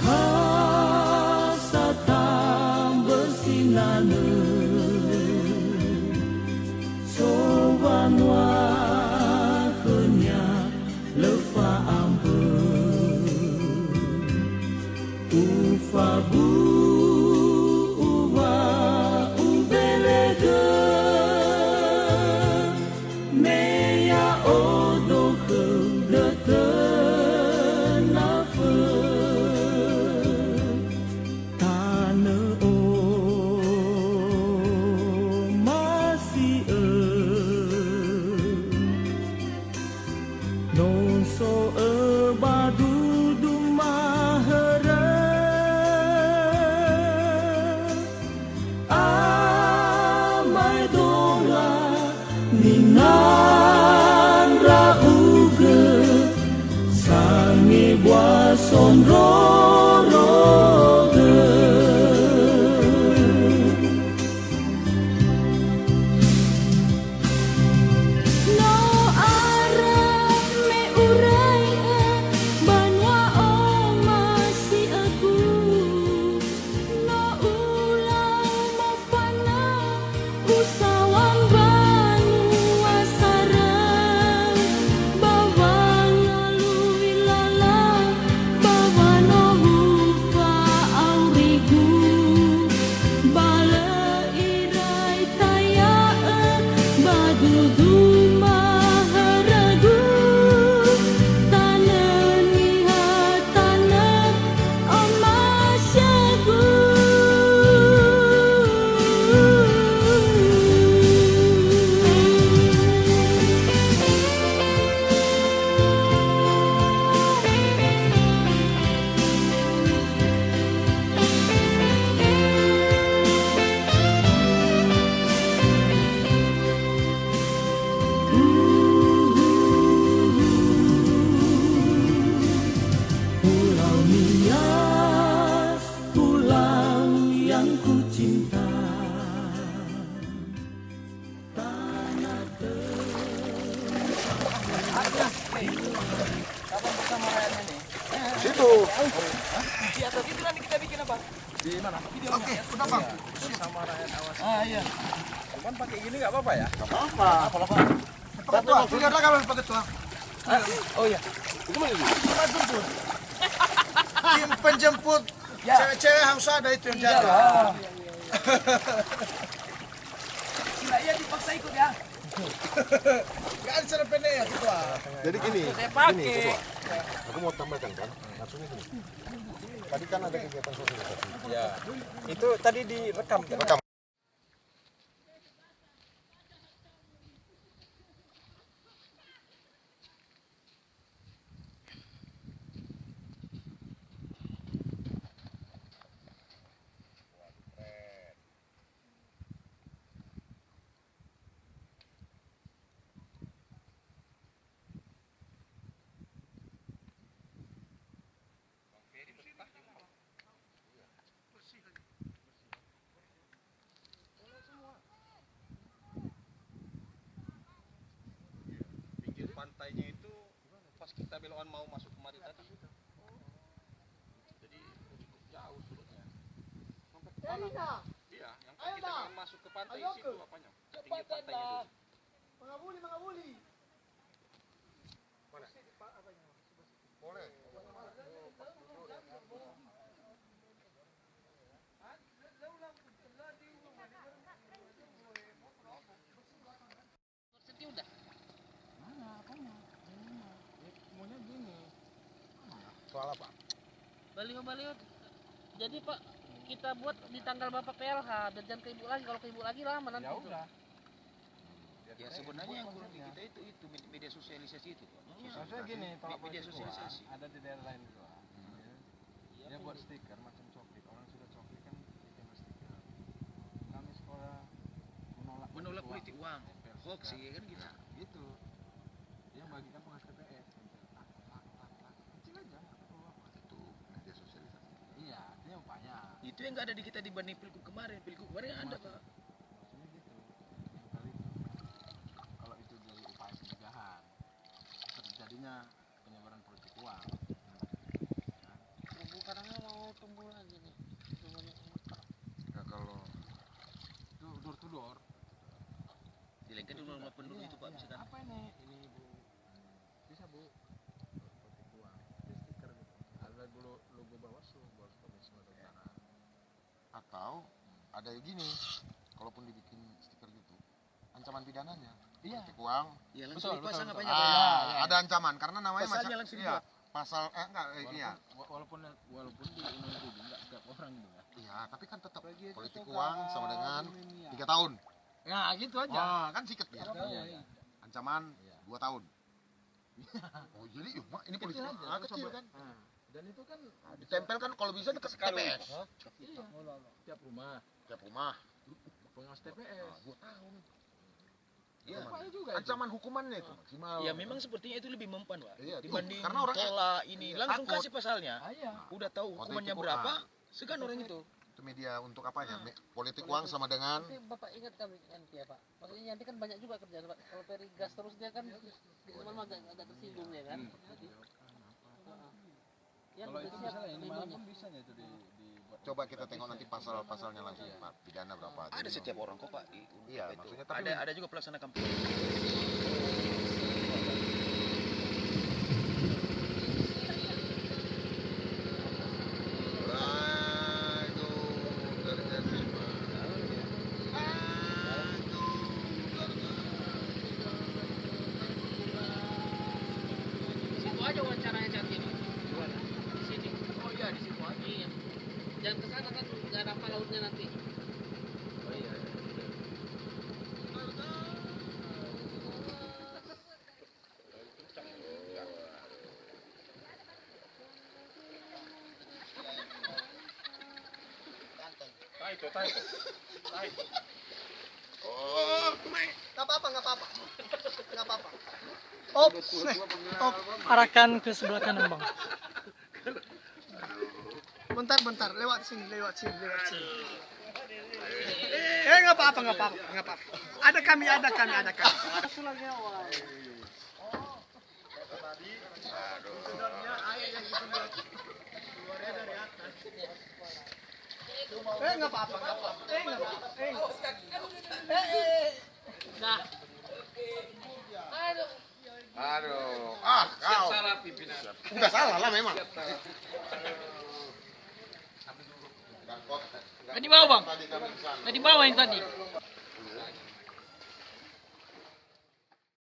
hasa bersinane sowan wahenya lefa ambe ufabu uwa ubelege meya odo keblete nafe tane o masih nonso badu dumahara amai dola ningan rauge sangi buason roroge no arah me urai banwa o masih aku no ulang mafana usawan banu asara bawang lalui lala bawano hufa aurigu bala irai taya badudu maharagu tanah niha tanah omasyagu Pulau Nias, pulau yang ku cinta. Tanah Kapan bersama rakyatnya nih? Situ. Di atas itu nanti kita bikin apa? Di mana? Video Oke, udah Bang. bersama rakyat awas. Iya. Cuman pakai gini nggak apa-apa ya? Apa? Pak Ketua, sudah ada kawan Pak Ketua. Oh iya. Itu mana itu? Pak jemput. Tim penjemput cewek-cewek harus ada itu yang jaga. Sila iya dipaksa ikut ya. Gak ada cara pendek ya Ketua. Jadi gini, Saya pakai. gini Ketua. Aku mau tambahkan kan, maksudnya gini. Tadi kan ada kegiatan sosialisasi. Ya. Itu tadi direkam kan? Rekam. Pinggir pantainya itu pas kita belokan mau masuk kemari tadi. Jadi cukup jauh surutnya. Iya, yang pas kita mau masuk ke pantai situ apanya? Pinggir pantainya itu. Mengabuli. Mana? Boleh. Soal apa? Baliho. Jadi Pak, kita buat di tanggal Bapak PLH dan jangan ke Ibu lagi. Kalau ke Ibu lagi lama nanti. Ya udah. Ya sebenarnya yang kurang di kita itu media sosialisasi itu. Maksudnya gini, tolak Media politik sosialisasi. uang ada di daerah lain juga. Dia buat stiker macam coklit. Orang sudah coklit kan ditembak stiker. Kami sekolah Menolak politik uang. Hoax sih kan gitu. Nah, gitu. Dia bagikan pengas TPS. Kecil aja. Itu media sosialisasi. Iya, artinya upaya. Itu yang nggak ada di kita dibanding pilgub kemarin. Pilgub kemarin ada Pak. Maksudnya gitu. Yang kali kalau itu dari upaya pencegahan terjadinya penyebaran politik uang. Nah, Kubu karangnya mau to door. Dilengkapi rumah penduduk itu Pak bisa kan? Apa ini? Ini Bu. Bisa Bu. Politik uang. Di stiker gitu. Ada logo Bawaslu, Komisi Utara. Atau ada yang gini, kalaupun dibikin stiker gitu, ancaman pidananya. Iya. Politik uang. Iya langsung dipasang apa ya? Ada ancaman karena namanya Pasalnya langsung iya, dibuat. pasal enggak iya. Walaupun di Indonesia enggak setiap orang gitu ya. Iya, tapi kan tetap politik uang sama dengan 3 tahun. Ya, gitu aja. Wah, kan siket ya. Iya. Ancaman 2 tahun. Oh, jadi ini politik uang kecil kan. Dan itu kan Ditempel kan kalau bisa dekat TPS. iya. Tiap rumah, Tiap rumah. pengawas TPS. 2 tahun. Iya. Upaya juga itu. Ancaman hukumannya itu maksimal. Ya memang sepertinya itu lebih mempan Pak. Iya, Dibanding karena orang tolak ini langsung takut. kasih pasalnya. Iya. Udah tahu Waktu hukumannya itu, berapa, segan orang itu. Itu media untuk apanya? Politik uang sama dengan Tapi Bapak ingat kami nanti ya Pak. Maksudnya nanti kan banyak juga kerjaan Pak. Kalau peri gas terus dia kan memang agak tersinggung ya kan. Jadi, yang Kalau udah itu siap bisa ini malam menunya. pun bisa itu dibuat. coba kita tengok nanti pasal-pasalnya langsung Pak. Pidana berapa? Ada Jadi, setiap orang kok Pak. Iya, Itu. maksudnya tapi Ada juga pelaksana kampanye. Situ aja wawancaranya cantik. Di sini. Oh iya di situ aja. Iya. Jangan ke sana kan nggak ada apa lautnya nanti. Oh iya. Arahkan ke sebelah kanan bang. Bentar, lewat sini. Nggak apa-apa. Ada kami. Nggak apa-apa. Nah. Aduh. aduh, kau. Salah pimpinan. Udah salah lah memang. Nggak di bawah bang. Nggak di bawah yang tadi.